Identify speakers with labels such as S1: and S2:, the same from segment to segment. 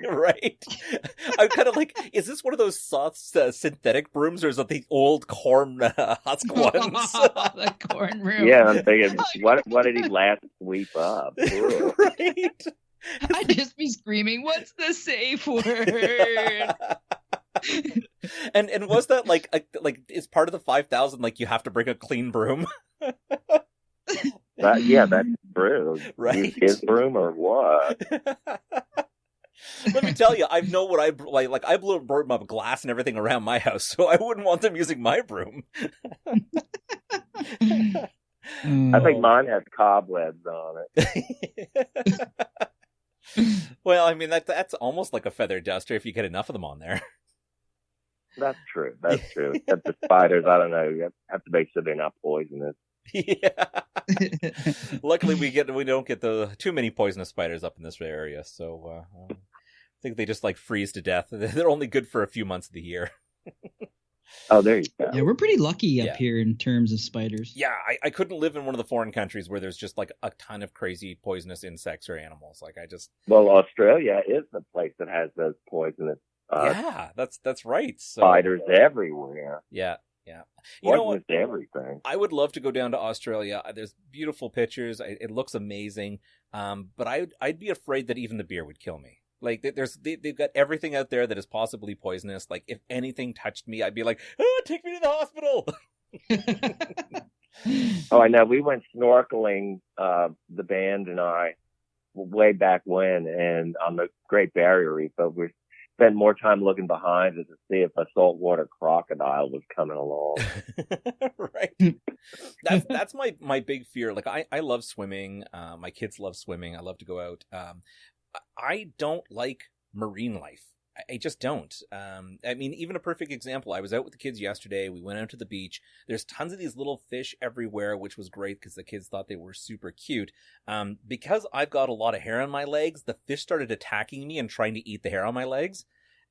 S1: Right? I'm kind of like, is this one of those soft synthetic brooms, or is it the old corn husk ones?
S2: The corn room.
S3: Yeah, I'm thinking, what did he last sweep up? Ugh.
S1: Right?
S2: I'd just be screaming, "What's the safe word?"
S1: And was that like is part of the 5,000 like you have to bring a clean broom?
S3: Yeah, that's true.
S1: Right.
S3: Use his broom or what?
S1: Let me tell you, I know what I like. I blew a broom up glass and everything around my house, so I wouldn't want them using my broom.
S3: I think mine has cobwebs on it.
S1: Well, I mean that's almost like a feather duster if you get enough of them on there.
S3: That's true. Except the spiders, I don't know. You have to make sure they're not poisonous.
S1: Yeah. Luckily, we don't get too many poisonous spiders up in this area, so I think they just like freeze to death. They're only good for a few months of the year.
S3: Oh, there you go.
S2: Yeah, we're pretty lucky up here in terms of spiders.
S1: Yeah, I couldn't live in one of the foreign countries where there's just like a ton of crazy poisonous insects or animals. Like
S3: Well, Australia is the place that has those poisonous.
S1: Yeah, that's right. So,
S3: spiders everywhere.
S1: Yeah. You know what?
S3: Everything.
S1: I would love to go down to Australia. There's beautiful pictures. It looks amazing. But I'd be afraid that even the beer would kill me. Like they've got everything out there that is possibly poisonous. Like if anything touched me, I'd be like, take me to the hospital.
S3: Oh, I know. We went snorkeling, the band and I, way back when, and on the Great Barrier Reef. But we spent more time looking behind us to see if a saltwater crocodile was coming along.
S1: Right. That's my big fear. Like I love swimming. My kids love swimming. I love to go out. I don't like marine life. I just don't. I mean, even a perfect example. I was out with the kids yesterday. We went out to the beach. There's tons of these little fish everywhere, which was great because the kids thought they were super cute. Because I've got a lot of hair on my legs, the fish started attacking me and trying to eat the hair on my legs.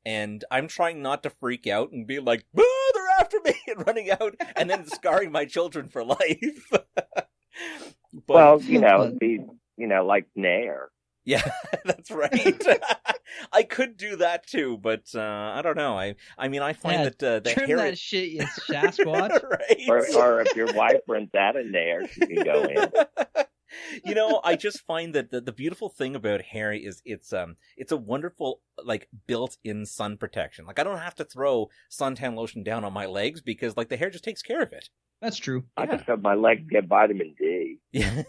S1: And I'm trying not to freak out and be like, "Boo, they're after me," and running out and then scarring my children for life. But,
S3: well, like Nair.
S1: Yeah, that's right. I could do that too, but I don't know. I mean, I find that the
S2: trim
S1: hair
S2: that shit, you Sasquatch.
S1: Right.
S3: Or if your wife runs out of Nair, she can go in.
S1: You know, I just find that the beautiful thing about hair is it's a wonderful like built-in sun protection. Like I don't have to throw suntan lotion down on my legs because like the hair just takes care of it.
S2: That's true.
S3: I just hope my legs get vitamin D.
S1: Yeah.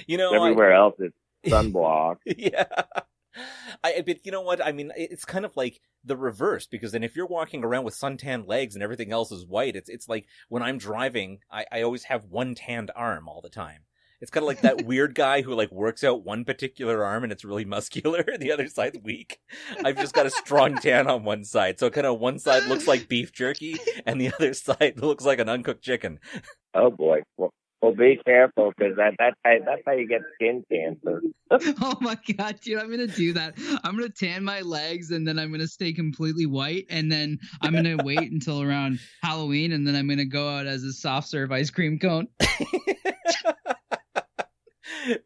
S1: You know,
S3: everywhere else is sunblock.
S1: Yeah. But you know what? I mean, it's kind of like the reverse, because then if you're walking around with suntan legs and everything else is white, it's like when I'm driving, I always have one tanned arm all the time. It's kind of like that weird guy who like works out one particular arm and it's really muscular and the other side's weak. I've just got a strong tan on one side. So kind of one side looks like beef jerky and the other side looks like an uncooked chicken.
S3: Oh boy. Well, be careful because that's how you get skin cancer.
S2: Oh my god, dude! I'm gonna do that. I'm gonna tan my legs and then I'm gonna stay completely white, and then I'm gonna wait until around Halloween, and then I'm gonna go out as a soft serve ice cream cone.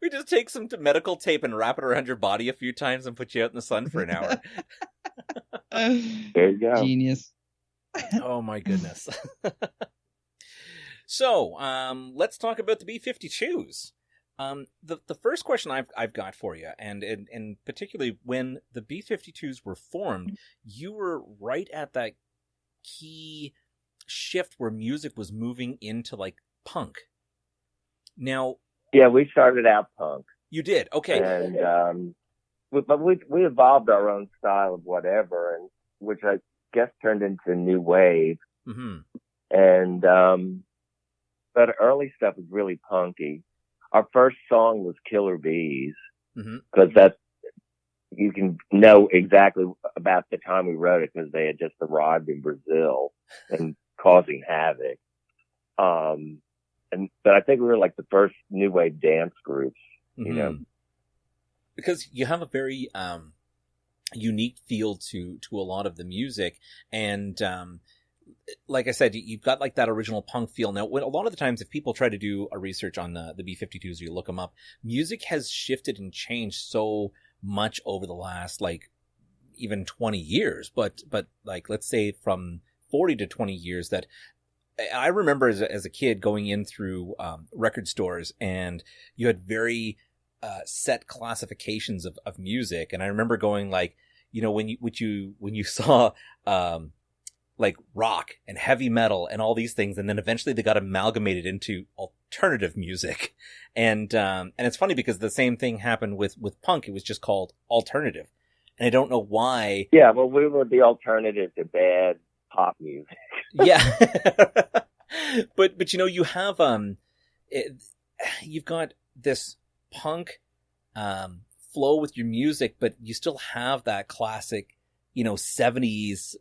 S1: We just take some medical tape and wrap it around your body a few times and put you out in the sun for an hour.
S3: There you go.
S2: Genius.
S1: Oh my goodness. So, let's talk about the B52's. The first question I've got for you, and particularly when the B52's were formed, you were right at that key shift where music was moving into like punk. Now,
S3: yeah, we started out punk.
S1: You did, okay,
S3: and but we evolved our own style of whatever, and which I guess turned into new wave, and but early stuff was really punky. Our first song was Killer Bees, because that's, you can know exactly about the time we wrote it because they had just arrived in Brazil and causing havoc. But I think we were like the first new wave dance groups, you know,
S1: because you have a very unique feel to a lot of the music, and like I said, you've got like that original punk feel. Now, a lot of the times, if people try to do a research on the B52's, or you look them up, music has shifted and changed so much over the last like even 20 years, but like let's say from 40 to 20 years, that I remember as a kid going in through record stores, and you had very set classifications of music. And I remember going like, you know, when you saw like rock and heavy metal and all these things, and then eventually they got amalgamated into alternative music. And it's funny because the same thing happened with punk. It was just called alternative. And I don't know why.
S3: Yeah, well, we were the alternative to bad pop music.
S1: Yeah. but you know, you have you've got this punk flow with your music, but you still have that classic, you know, 70s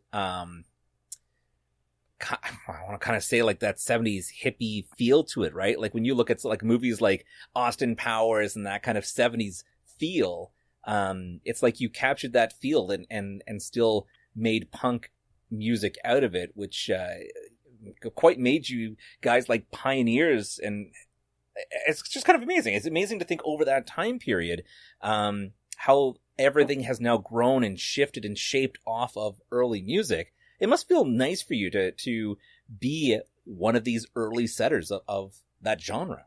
S1: I want to kind of say like that 70s hippie feel to it, right? Like when you look at like movies like Austin Powers and that kind of 70s feel, it's like you captured that feel and still made punk music out of it, which quite made you guys like pioneers. And it's just kind of amazing. It's amazing to think over that time period, how everything has now grown and shifted and shaped off of early music. It must feel nice for you to be one of these early setters of that genre.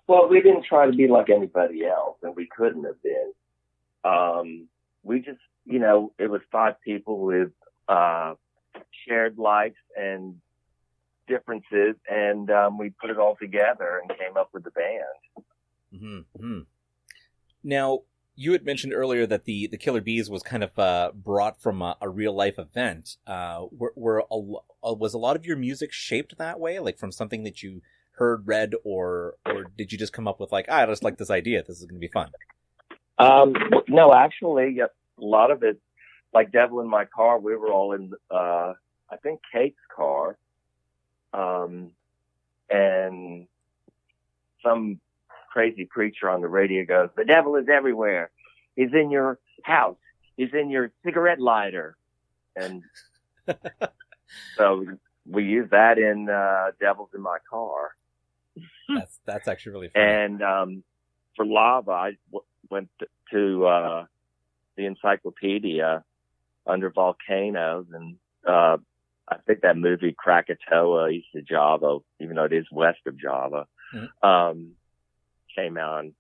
S3: Well, we didn't try to be like anybody else, and we couldn't have been. We just, you know, it was 5 people with shared likes and differences, and we put it all together and came up with the band.
S1: Mm-hmm. Now, you had mentioned earlier that the Killer Bees was kind of brought from a real life event. Was a lot of your music shaped that way, like from something that you heard, read, or did you just come up with like, I just like this idea, this is going to be fun?
S3: No, actually, a lot of it, like Devil in My Car, we were all in, I think Kate's car, and some crazy preacher on the radio goes, "The devil is everywhere. He's in your house. He's in your cigarette lighter." And so we use that in Devil's in My Car.
S1: That's actually really funny.
S3: And for Lava, I went to the encyclopedia under volcanoes, and I think that movie Krakatoa, East of Java, even though it is west of Java, came out.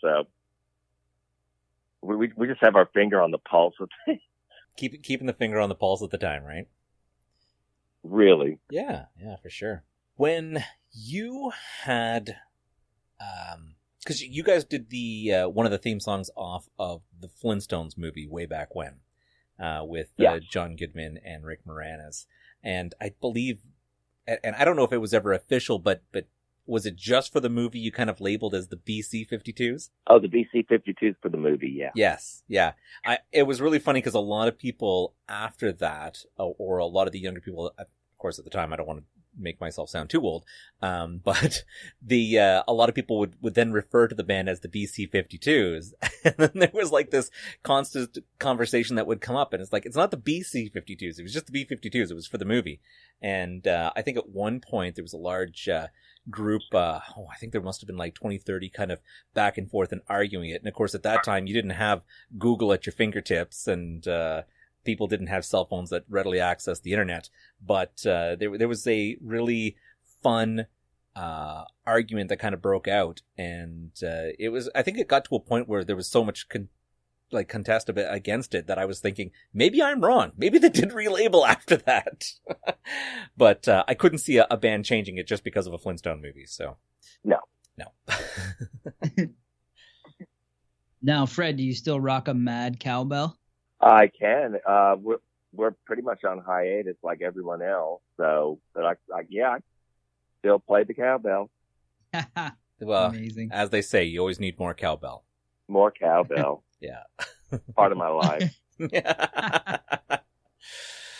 S3: So we just have our finger on the pulse of things.
S1: Keeping the finger on the pulse at the time, right?
S3: Really?
S1: Yeah, for sure. When you had, because you guys did the one of the theme songs off of the Flintstones movie way back when, with John Goodman and Rick Moranis, and I believe, and I don't know if it was ever official, but was it just for the movie you kind of labeled as the B52's?
S3: Oh, the B52's for the movie, yeah.
S1: Yes, yeah. It was really funny because a lot of people after that, or a lot of the younger people, of course at the time, I don't want to make myself sound too old, but a lot of people would then refer to the band as the BC52's. And then there was like this constant conversation that would come up, and it's like, it's not the BC52's, it was just the B52's, it was for the movie. And I think at one point there was a large group, I think there must have been like 20, 30 kind of back and forth and arguing it. And of course at that time you didn't have Google at your fingertips, and people didn't have cell phones that readily access the internet, but there was a really fun argument that kind of broke out, and I think it got to a point where there was so much contest against it that I was thinking, maybe I'm wrong. Maybe they did relabel after that. But I couldn't see a band changing it just because of a Flintstone movie. So
S3: no.
S2: Now, Fred, do you still rock a mad cowbell?
S3: I can. We're pretty much on hiatus like everyone else. So, but I still play the cowbell.
S1: Well,
S2: amazing.
S1: As they say, you always need more cowbell.
S3: More cowbell.
S1: Yeah.
S3: Part of my life.
S1: Yeah.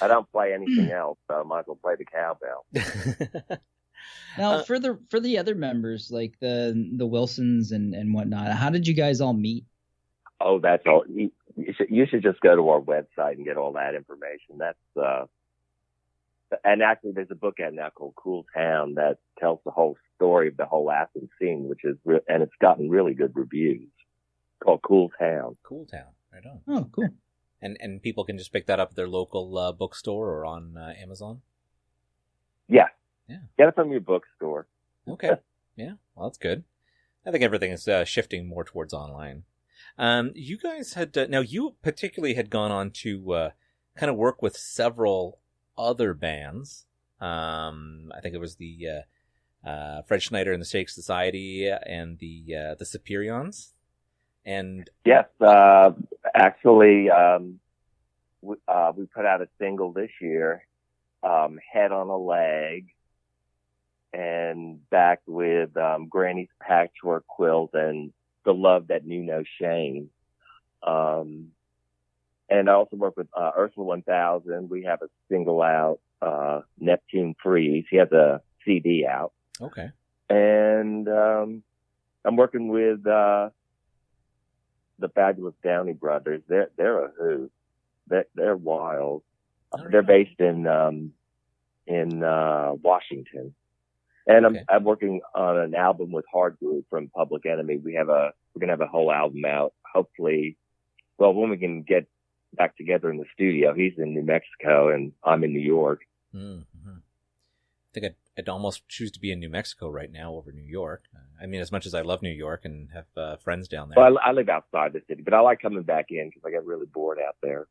S3: I don't play anything else, so I might as well play the cowbell.
S2: Now, for the other members, like the Wilsons and whatnot, how did you guys all meet?
S3: Oh, that's all. You should just go to our website and get all that information. That's and actually, there's a book out now called Cool Town that tells the whole story of the whole Athens scene, which is and it's gotten really good reviews. called Cool Town.
S1: Cool Town. Right on.
S2: Oh, cool.
S1: And people can just pick that up at their local bookstore or on Amazon?
S3: Yeah.
S1: Yeah.
S3: Get it from your bookstore.
S1: Okay. Yeah. Well, that's good. I think everything is shifting more towards online. You guys had now you particularly had gone on to kind of work with several other bands. I think it was the Fred Schneider and the Shake Society and the Superions. And
S3: yes, actually, we put out a single this year, Head on a Leg, and backed with Granny's Patchwork Quilt and The Love That Knew No Shame. And I also work with Ursula 1000. We have a single out, Neptune Freeze. He has a CD out.
S1: Okay.
S3: And I'm working with the Fabulous Downey Brothers. They're a hoot. They're wild. They're based in Washington. And
S1: Okay.
S3: I'm working on an album with Hard Group from Public Enemy. We're gonna have a whole album out. Hopefully, well, when we can get back together in the studio. He's in New Mexico and I'm in New York.
S1: Mm-hmm. I think I'd almost choose to be in New Mexico right now over New York. I mean, as much as I love New York and have friends down there.
S3: Well, I live outside the city, but I like coming back in because I get really bored out there.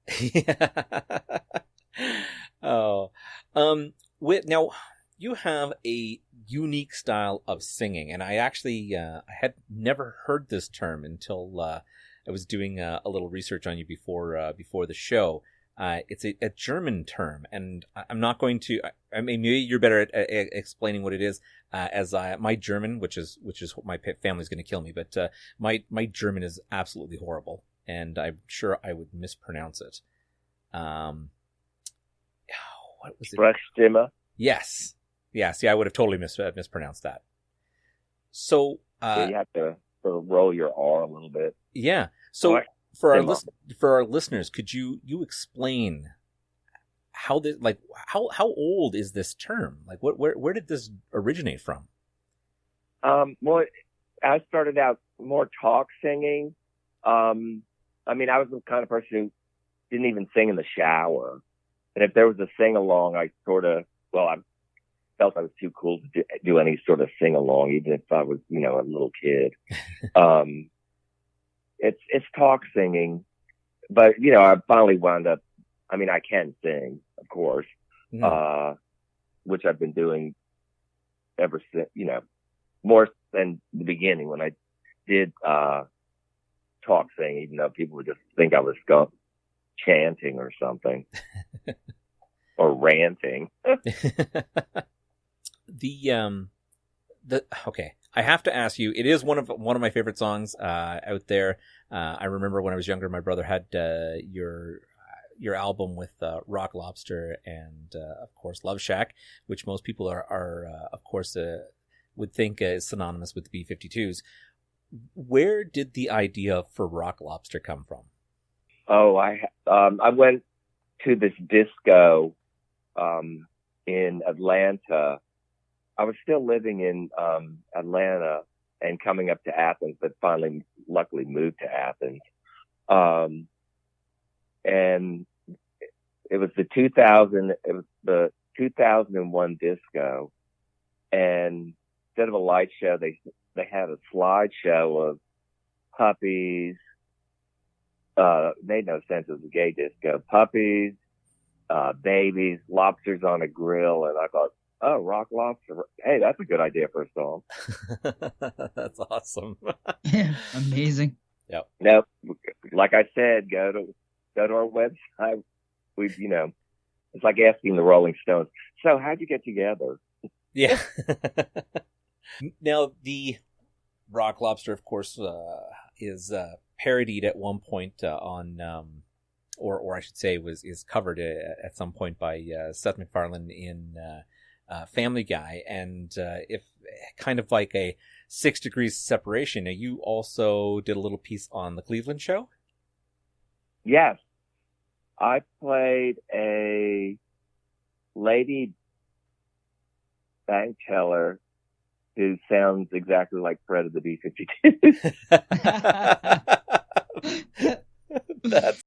S1: Oh, now you have a unique style of singing, and I actually I had never heard this term until I was doing a little research on you before the show. It's a German term, and I'm not going to. I mean, maybe you're better at explaining what it is. As my German, which is what my family's going to kill me, but my German is absolutely horrible, and I'm sure I would mispronounce it. What was it?
S3: Sprechstimme.
S1: Yes. Yeah, I would have totally mispronounced that. So
S3: you have to sort of roll your R a little bit.
S1: Yeah. So for our listeners, could you explain how this, like, how old is this term? Like, where did this originate from?
S3: Well, I started out more talk singing. I mean, I was the kind of person who didn't even sing in the shower. And if there was a sing along, I felt I was too cool to do any sort of sing along, even if I was, a little kid. It's talk singing, but I finally wound up. I mean, I can sing, of course, which I've been doing ever since. More than the beginning when I did talk sing, even though people would just think I was chanting or something or ranting. Okay, I have to ask you, it is one of my favorite songs out there. I remember when I was younger, my brother had your album with Rock Lobster and of course Love Shack, which most people are of course would think is synonymous with the B52's. Where did the idea for Rock Lobster come from? Oh, I went to this disco in Atlanta. I was still living in Atlanta and coming up to Athens, but finally, luckily, moved to Athens. And it was the 2001 disco, and instead of a light show, they had a slideshow of puppies. Made no sense. It was a gay disco. Puppies, babies, lobsters on a grill, and I thought, oh, Rock Lobster. Hey, that's a good idea for a song.
S1: That's awesome.
S2: Amazing.
S1: Yep.
S3: No, like I said, go to our website. It's like asking the Rolling Stones, so how'd you get together?
S1: Yeah. Now, the Rock Lobster, of course, is parodied at one point on, or I should say, is covered at some point by Seth MacFarlane in Family Guy, and if kind of like a 6 degrees separation. Now, you also did a little piece on the Cleveland Show.
S3: Yes, I played a lady bank teller who sounds exactly like Fred of the B52's.
S1: That's